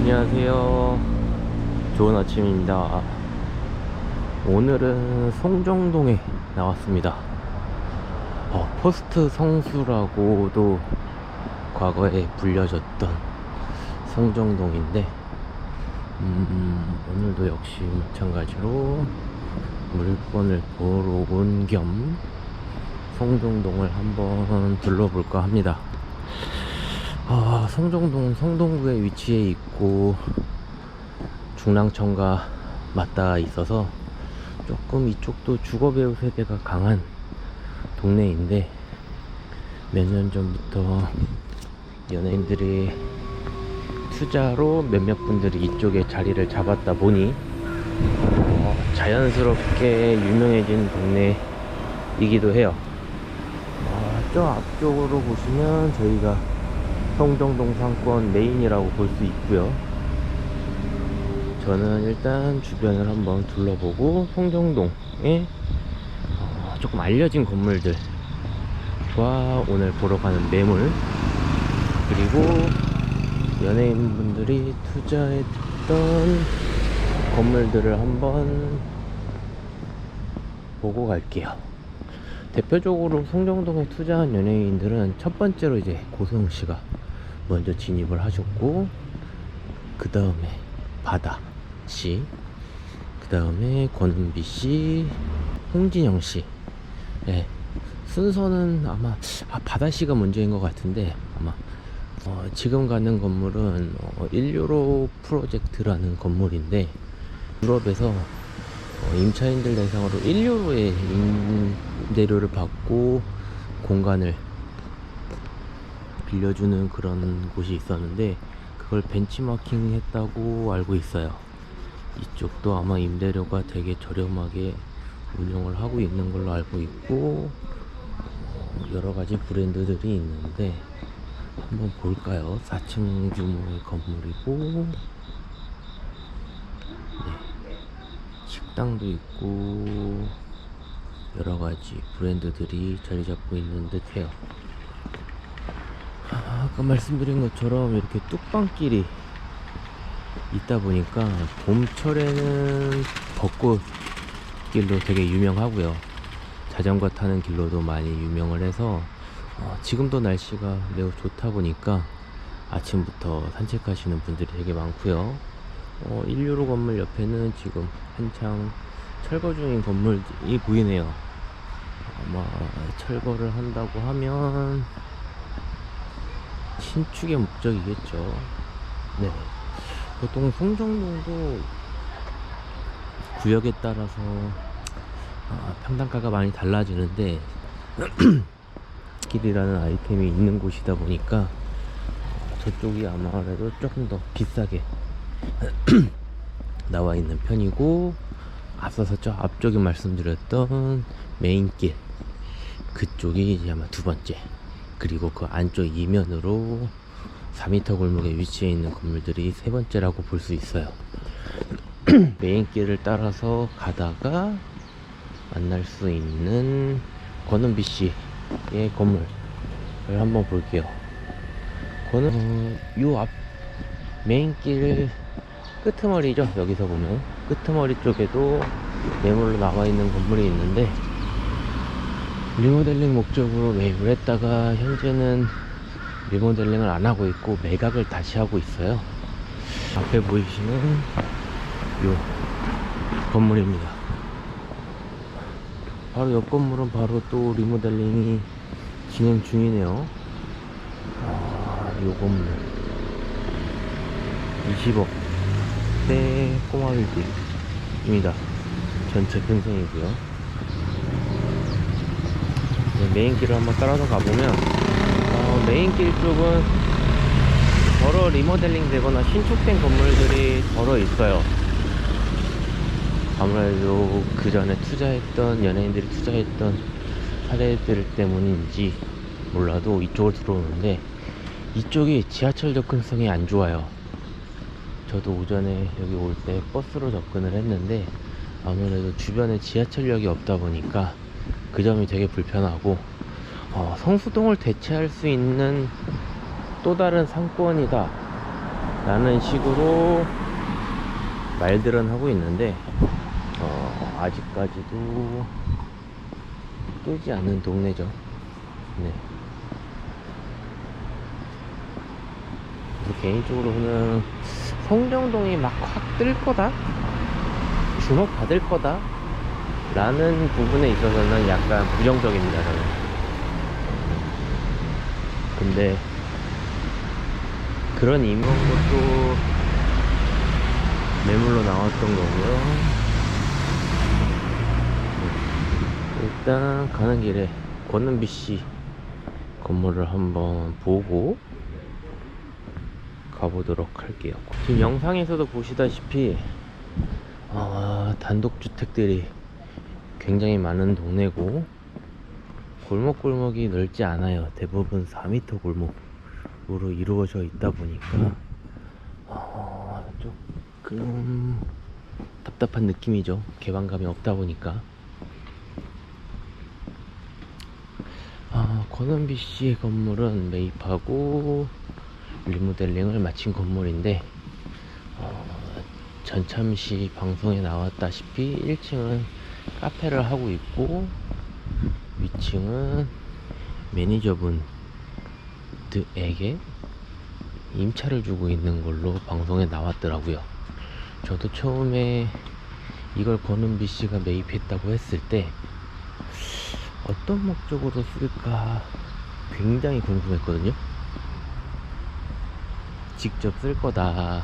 안녕하세요. 좋은 아침입니다. 오늘은 송정동에 나왔습니다. 포스트 성수라고도 과거에 불려졌던 송정동인데 오늘도 역시 마찬가지로 물건을 보러 온 겸 송정동을 한번 둘러볼까 합니다. 송정동은 성동구에 위치해 있고 중랑천과 맞닿아 있어서 조금 이쪽도 주거배우 세대가 강한 동네인데, 몇 년 전부터 연예인들이 투자로 몇몇 분들이 이쪽에 자리를 잡았다 보니 자연스럽게 유명해진 동네이기도 해요. 저 앞쪽으로 보시면 저희가 송정동 상권 메인이라고 볼 수 있고요. 저는 일단 주변을 한번 둘러보고 송정동에 조금 알려진 건물들과 오늘 보러 가는 매물, 그리고 연예인분들이 투자했던 건물들을 한번 보고 갈게요. 대표적으로 송정동에 투자한 연예인들은 첫 번째로 이제 고소영씨가 먼저 진입을 하셨고, 그 다음에 바다씨, 그 다음에 권은비씨, 홍진영씨. 네, 순서는 아마 바다씨가 먼저인 것 같은데, 아마 지금 가는 건물은 1유로 프로젝트라는 건물인데, 유럽에서 임차인들 대상으로 1유로의 임대료를 받고 공간을 빌려주는 그런 곳이 있었는데, 그걸 벤치마킹 했다고 알고 있어요. 이쪽도 아마 임대료가 되게 저렴하게 운영을 하고 있는 걸로 알고 있고, 여러가지 브랜드들이 있는데 한번 볼까요? 4층 규모의 건물이고, 네, 식당도 있고 여러가지 브랜드들이 자리 잡고 있는 듯 해요. 아까 말씀드린 것처럼 이렇게 뚝방길이 있다 보니까 봄철에는 벚꽃길로 되게 유명하고요, 자전거 타는 길로도 많이 유명을 해서 지금도 날씨가 매우 좋다 보니까 아침부터 산책하시는 분들이 되게 많고요. 1유로 건물 옆에는 지금 한창 철거 중인 건물이 보이네요. 아마 철거를 한다고 하면 신축의 목적이겠죠. 네. 보통 송정동도 구역에 따라서 평당가가 많이 달라지는데 길이라는 아이템이 있는 곳이다 보니까 저쪽이 아마래도 조금 더 비싸게 나와 있는 편이고, 앞서서 저 앞쪽에 말씀드렸던 메인길 그쪽이 이제 아마 두 번째, 그리고 그 안쪽 이면으로 4m 골목에 위치해 있는 건물들이 세 번째라고 볼 수 있어요. 메인길을 따라서 가다가 만날 수 있는 권은비씨의 건물을 한번 볼게요. 요 앞 메인길 끄트머리죠. 여기서 보면 끄트머리 쪽에도 매물로 나와 있는 건물이 있는데, 리모델링 목적으로 매입을 했다가 현재는 리모델링을 안 하고 있고 매각을 다시 하고 있어요. 앞에 보이시는 요 건물입니다. 바로 옆 건물은 바로 또 리모델링이 진행 중이네요. 요 건물 20억대 꼬마 빌딩입니다. 전체 평생이고요. 메인길을 한번 따라서 가보면 메인길 쪽은 더러 리모델링 되거나 신축된 건물들이 더러 있어요. 아무래도 그 전에 투자했던 연예인들이 투자했던 사례들 때문인지 몰라도 이쪽을 들어오는데, 이쪽이 지하철 접근성이 안 좋아요. 저도 오전에 여기 올 때 버스로 접근을 했는데 아무래도 주변에 지하철역이 없다 보니까 그 점이 되게 불편하고, 성수동을 대체할 수 있는 또 다른 상권이다 라는 식으로 말들은 하고 있는데 아직까지도 뜨지 않은 동네죠. 네. 개인적으로는 송정동이 막 확 뜰 거다, 주목받을 거다 라는 부분에 있어서는 약간 부정적입니다, 저는. 근데 그런 임원것도 매물로 나왔던 거고요. 일단 가는 길에 권은비씨 건물을 한번 보고 가보도록 할게요. 지금 영상에서도 보시다시피 단독주택들이 굉장히 많은 동네고 골목골목이 넓지 않아요. 대부분 4m 골목으로 이루어져 있다 보니까 조금 답답한 느낌이죠. 개방감이 없다 보니까. 권은비씨의 건물은 매입하고 리모델링을 마친 건물인데 전참시 방송에 나왔다시피 1층은 카페를 하고 있고 위층은 매니저분들에게 임차를 주고 있는 걸로 방송에 나왔더라고요. 저도 처음에 이걸 권은비씨가 매입했다고 했을 때 어떤 목적으로 쓸까 굉장히 궁금했거든요. 직접 쓸 거다,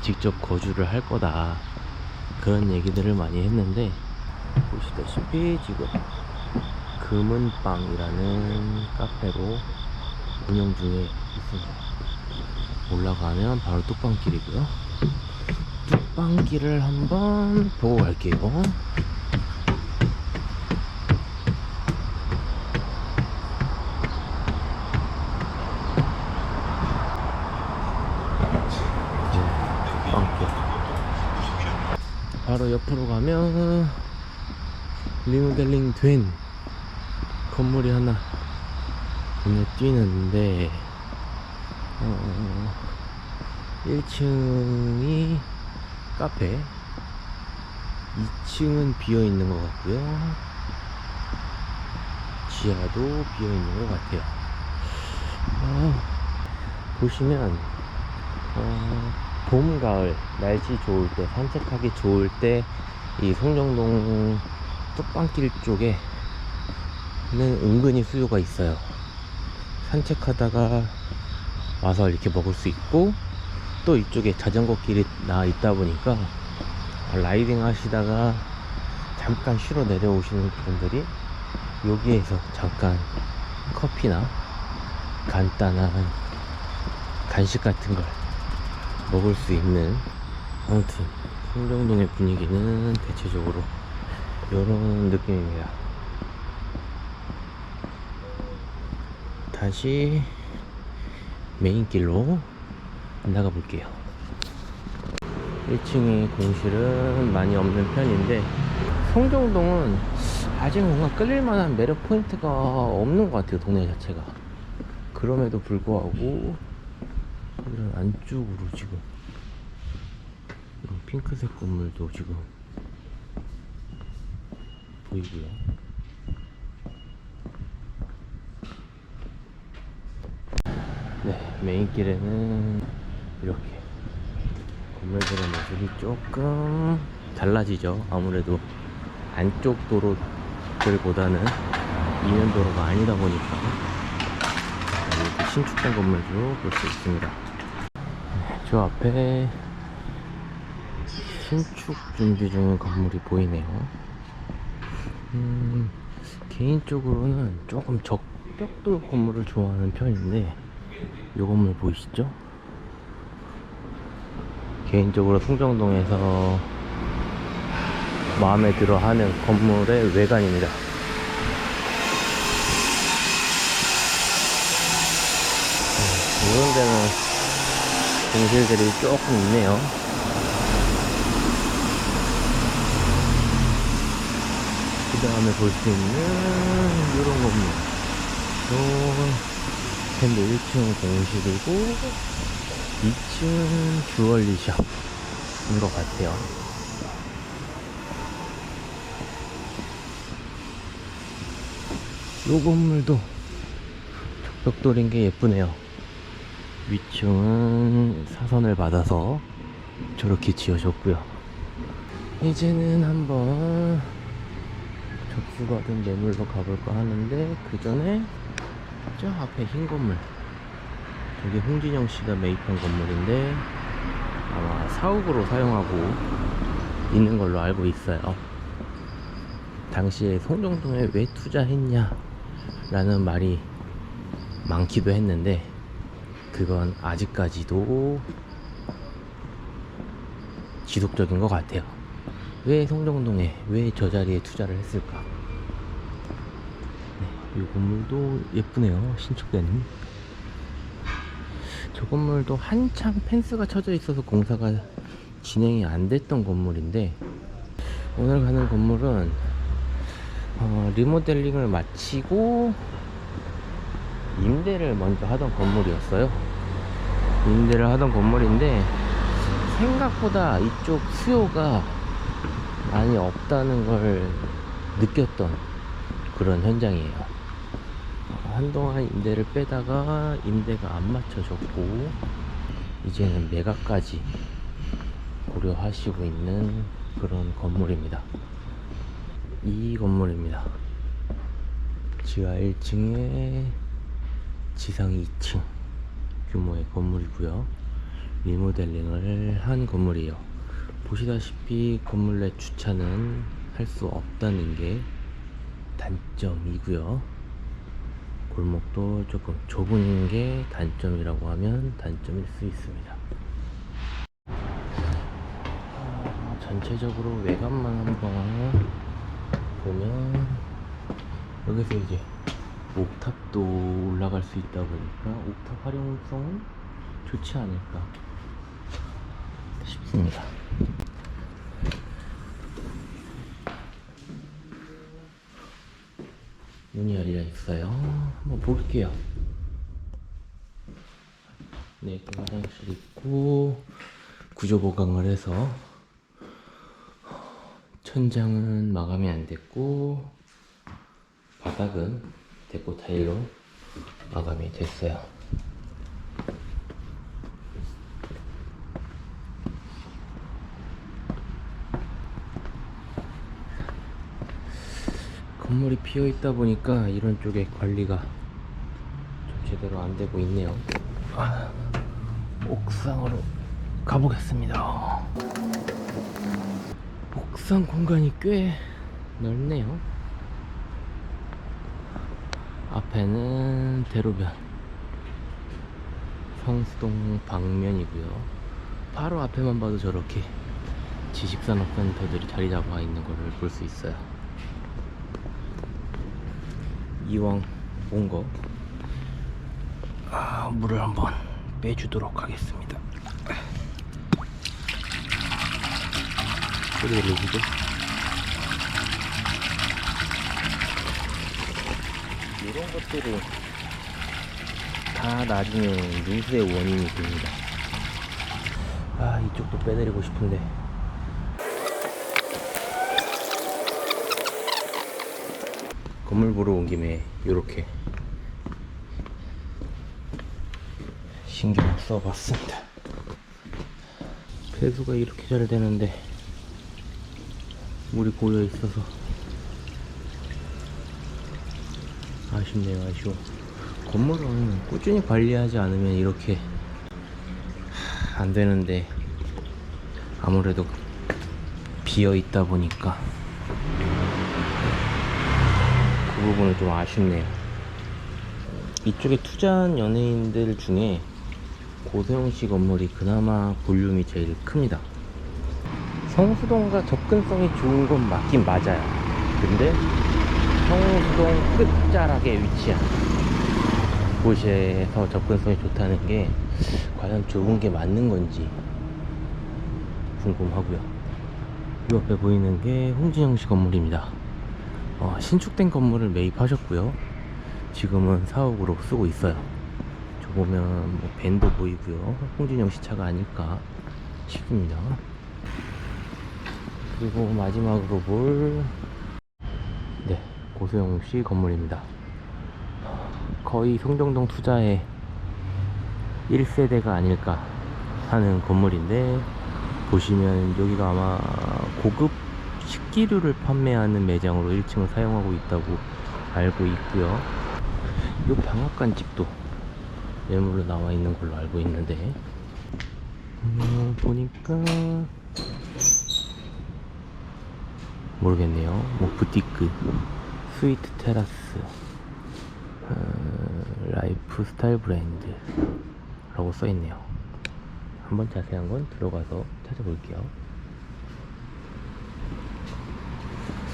직접 거주를 할 거다, 그런 얘기들을 많이 했는데 보시다시피 지금 금은빵이라는 카페로 운영 중에 있습니다. 올라가면 바로 뚝방길이고요. 뚝방길을 한번 보고 갈게요. 바로 옆으로 가면 리모델링 된 건물이 하나 눈에 띄는데 1층이 카페, 2층은 비어있는 것 같고요, 지하도 비어있는 것 같아요. 보시면 봄, 가을 날씨 좋을 때, 산책하기 좋을 때 이 송정동 뚝방길 쪽에는 은근히 수요가 있어요. 산책하다가 와서 이렇게 먹을 수 있고, 또 이쪽에 자전거 길이 나 있다 보니까 라이딩 하시다가 잠깐 쉬러 내려오시는 분들이 여기에서 잠깐 커피나 간단한 간식 같은 걸 먹을 수 있는, 아무튼 송정동의 분위기는 대체적으로 이런 느낌입니다. 다시 메인길로 나가 볼게요. 1층에 공실은 많이 없는 편인데 송정동은 아직 뭔가 끌릴만한 매력 포인트가 없는 것 같아요, 동네 자체가. 그럼에도 불구하고 이런 안쪽으로 지금 이런 핑크색 건물도 지금 보이고요. 네, 메인길에는 이렇게 건물들의 모습이 조금 달라지죠. 아무래도 안쪽 도로들보다는 이면 도로가 아니다 보니까 이렇게 신축된 건물도 볼 수 있습니다. 저 앞에 신축 준비 중인 건물이 보이네요. 개인적으로는 조금 적벽돌 건물을 좋아하는 편인데 이 건물 보이시죠? 개인적으로 송정동에서 마음에 들어 하는 건물의 외관입니다. 이런 데는 공실들이 조금 있네요. 그 다음에 볼 수 있는 이런 건물, 전부 1층 공실이고 2층은 주얼리샵인 것 같아요. 요 건물도 벽돌인 게 예쁘네요. 위층은 사선을 받아서 저렇게 지어졌고요. 이제는 한번 접수받은 매물로 가볼까 하는데, 그 전에 저 앞에 흰 건물, 저게 홍진영 씨가 매입한 건물인데 아마 사옥으로 사용하고 있는 걸로 알고 있어요. 당시에 송정동에 왜 투자했냐 라는 말이 많기도 했는데, 그건 아직까지도 지속적인 것 같아요. 왜 송정동에, 왜 저 자리에 투자를 했을까? 네, 이 건물도 예쁘네요. 신축된. 저 건물도 한창 펜스가 쳐져 있어서 공사가 진행이 안 됐던 건물인데, 오늘 가는 건물은 리모델링을 마치고 임대를 먼저 하던 건물이었어요. 임대를 하던 건물인데 생각보다 이쪽 수요가 많이 없다는 걸 느꼈던 그런 현장이에요. 한동안 임대를 빼다가 임대가 안 맞춰졌고, 이제는 매각까지 고려하시고 있는 그런 건물입니다. 이 건물입니다. 지하 1층에 지상 2층 규모의 건물이고요. 리모델링을 한 건물이에요. 보시다시피 건물 내 주차는 할 수 없다는 게 단점이고요. 골목도 조금 좁은 게 단점이라고 하면 단점일 수 있습니다. 전체적으로 외관만 한번 보면, 여기서 이제 옥탑도 올라갈 수 있다 보니까 옥탑 활용성은 좋지 않을까 싶습니다. 문이 열려 있어요. 한번 볼게요. 네, 화장실 있고 구조 보강을 해서 천장은 마감이 안 됐고 바닥은 데코 타일로 마감이 됐어요. 건물이 비어 있다 보니까 이런 쪽에 관리가 좀 제대로 안 되고 있네요. 옥상으로 가보겠습니다. 옥상 공간이 꽤 넓네요. 앞에는 대로변, 성수동 방면이고요. 바로 앞에만 봐도 저렇게 지식산업센터들이 자리 잡아 있는 걸 볼 수 있어요. 이왕 온 거 물을 한번 빼주도록 하겠습니다. 소리 들리시죠? 이런 것들이 다 나중에 누수의 원인이 됩니다. 이쪽도 빼내리고 싶은데 건물 보러 온 김에 이렇게 신경 써봤습니다. 배수가 이렇게 잘 되는데 물이 고여 있어서 아쉽네요. 아쉬워. 건물은 꾸준히 관리하지 않으면 이렇게 안 되는데, 아무래도 비어 있다 보니까 그 부분은 좀 아쉽네요. 이쪽에 투자한 연예인들 중에 고소영 씨 건물이 그나마 볼륨이 제일 큽니다. 성수동과 접근성이 좋은 건 맞긴 맞아요. 근데 성수동 끝자락에 위치한 곳에서 접근성이 좋다는 게 과연 좁은 게 맞는 건지 궁금하고요. 이 옆에 보이는 게 홍진영 씨 건물입니다. 신축된 건물을 매입하셨고요. 지금은 사옥으로 쓰고 있어요. 보면 뭐 밴도 보이고요. 홍진영 씨 차가 아닐까 싶습니다. 그리고 마지막으로 볼, 네, 고소영 씨 건물입니다. 거의 송정동 투자의 1세대가 아닐까 하는 건물인데, 보시면 여기가 아마 고급 식기류를 판매하는 매장으로 1층을 사용하고 있다고 알고 있고요. 이 방앗간 집도 매물로 나와 있는 걸로 알고 있는데, 보니까 모르겠네요. 뭐 부티크, 스위트 테라스, 라이프 스타일 브랜드 라고 써있네요. 한번 자세한 건 들어가서 찾아볼게요.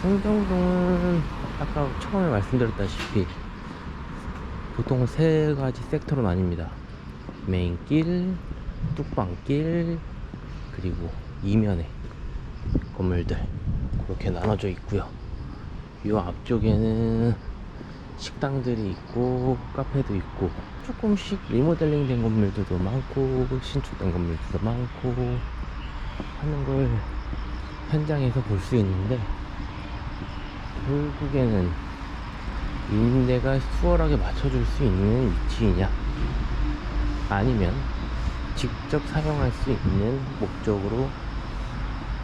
송정동은 아까 처음에 말씀드렸다시피 보통 세 가지 섹터로 나뉩니다. 메인길, 뚝방길, 그리고 이면에 건물들 그렇게 나눠져 있고요. 이 앞쪽에는 식당들이 있고 카페도 있고 조금씩 리모델링 된 건물들도 많고 신축된 건물들도 많고 하는 걸 현장에서 볼 수 있는데, 결국에는 임대가 수월하게 맞춰줄 수 있는 위치이냐, 아니면 직접 사용할 수 있는 목적으로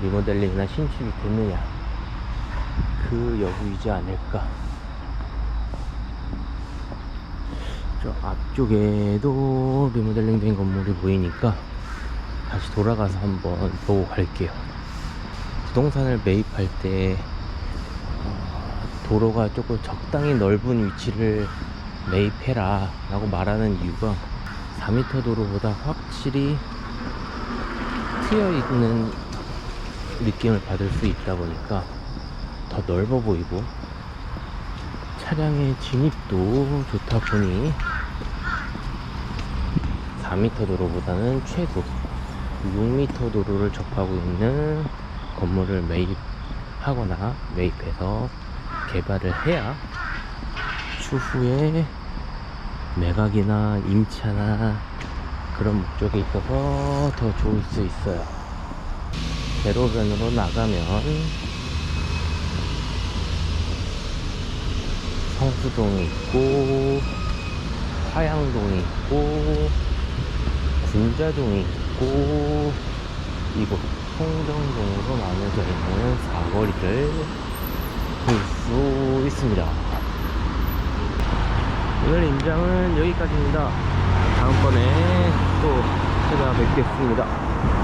리모델링이나 신축이 됐느냐, 그 여부이지 않을까. 저 앞쪽에도 리모델링 된 건물이 보이니까 다시 돌아가서 한번 보고 갈게요. 부동산을 매입할 때 도로가 조금 적당히 넓은 위치를 매입해라 라고 말하는 이유가, 4m 도로보다 확실히 트여있는 느낌을 받을 수 있다 보니까 더 넓어 보이고, 차량의 진입도 좋다 보니 4m 도로보다는 최소 6m 도로를 접하고 있는 건물을 매입하거나 매입해서 개발을 해야 추후에 매각이나 임차나 그런 목적이 있어서 더 좋을 수 있어요. 대로변으로 나가면 성수동이 있고, 화양동이 있고, 군자동이 있고, 이곳 송정동으로 나눠져 있는 사거리를 볼 수 있습니다. 오늘 임장은 여기까지입니다. 다음번에 또 찾아뵙겠습니다.